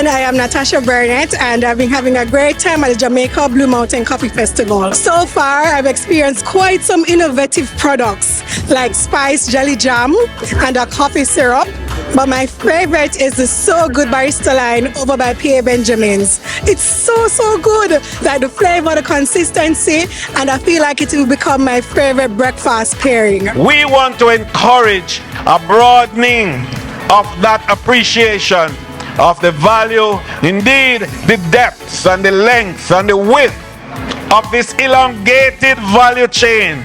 everyone. I am Natasha Burnett, and I've been having a great time at the Jamaica Blue Mountain Coffee Festival. So far, I've experienced quite some innovative products like spice jelly jam and a coffee syrup. But my favorite is the So Good Barista line over by PA Benjamin's. It's so good. Like the flavor, the consistency, and I feel like it will become my favorite breakfast pairing. We want to encourage a broadening of that appreciation of the value, indeed the depths and the lengths and the width of this elongated value chain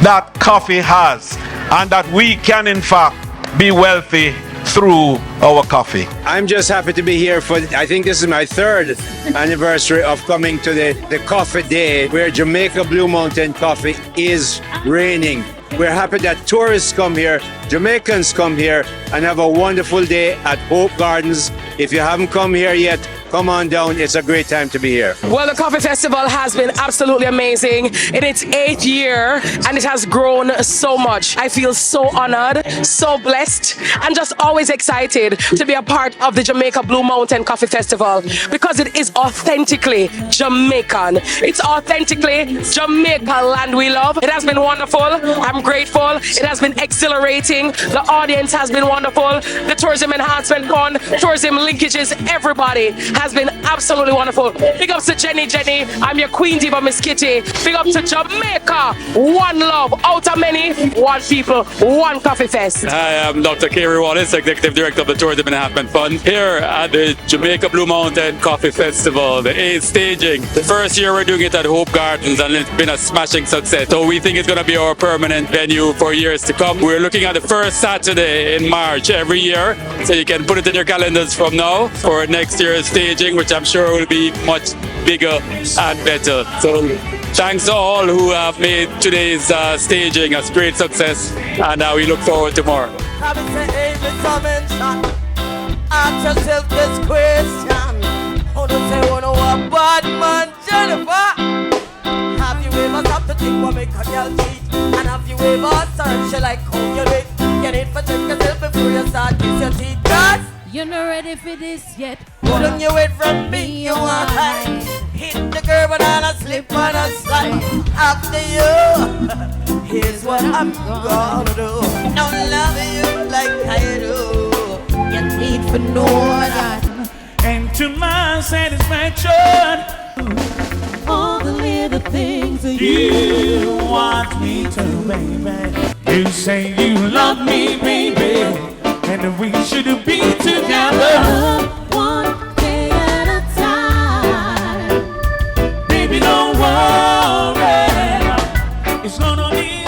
that coffee has, and that we can in fact be wealthy through our coffee. I'm just happy to be here for, I think this is my third anniversary of coming to the coffee day where Jamaica Blue Mountain coffee is reigning. We're happy that tourists come here, Jamaicans come here and have a wonderful day at Hope Gardens. If you haven't come here yet, come on down. It's a great time to be here. Well, the Coffee Festival has been absolutely amazing in its 8th year, and it has grown so much. I feel so honored, so blessed, and just always excited to be a part of the Jamaica Blue Mountain Coffee Festival because it is authentically Jamaican. It's authentically Jamaica land we love. It has been wonderful. I'm grateful. It has been exhilarating. The audience has been wonderful. The tourism enhancement fund, tourism linkages, everybody has been absolutely wonderful. Big ups to Jenny. I'm your Queen Diva, Miss Kitty. Big up to Jamaica. One love, out of many, one people, one coffee fest. Hi, I'm Dr. Kerry Wallace, Executive Director of the Tourism Enhancement Fund, here at the Jamaica Blue Mountain Coffee Festival, the 8th staging. The first year we're doing it at Hope Gardens, and it's been a smashing success. So we think it's going to be our permanent venue for years to come. We're looking at the first Saturday in March every year, so you can put it in your calendars from now for next year's staging, which I'm sure will be much bigger and better. So thanks to all who have made today's staging a great success, and we look forward to more. Ask yourself this question: who do say wanna a bad man, Jennifer? Have you ever stopped to think what make a girl cheat? And have you ever searched like how you do it? You need to check yourself before you start kiss your teeth, cause you're not ready for this yet. wouldn't you wait from me? You want time? Hit the curb and I'll slip on a slide. After you, here's what I'm gonna do. Don't love you like I do. You need to know that. And to my satisfaction, All the little things that you want me to, baby. You say you love me, baby, and we should be together. one day at a time. Baby, don't worry, it's gonna be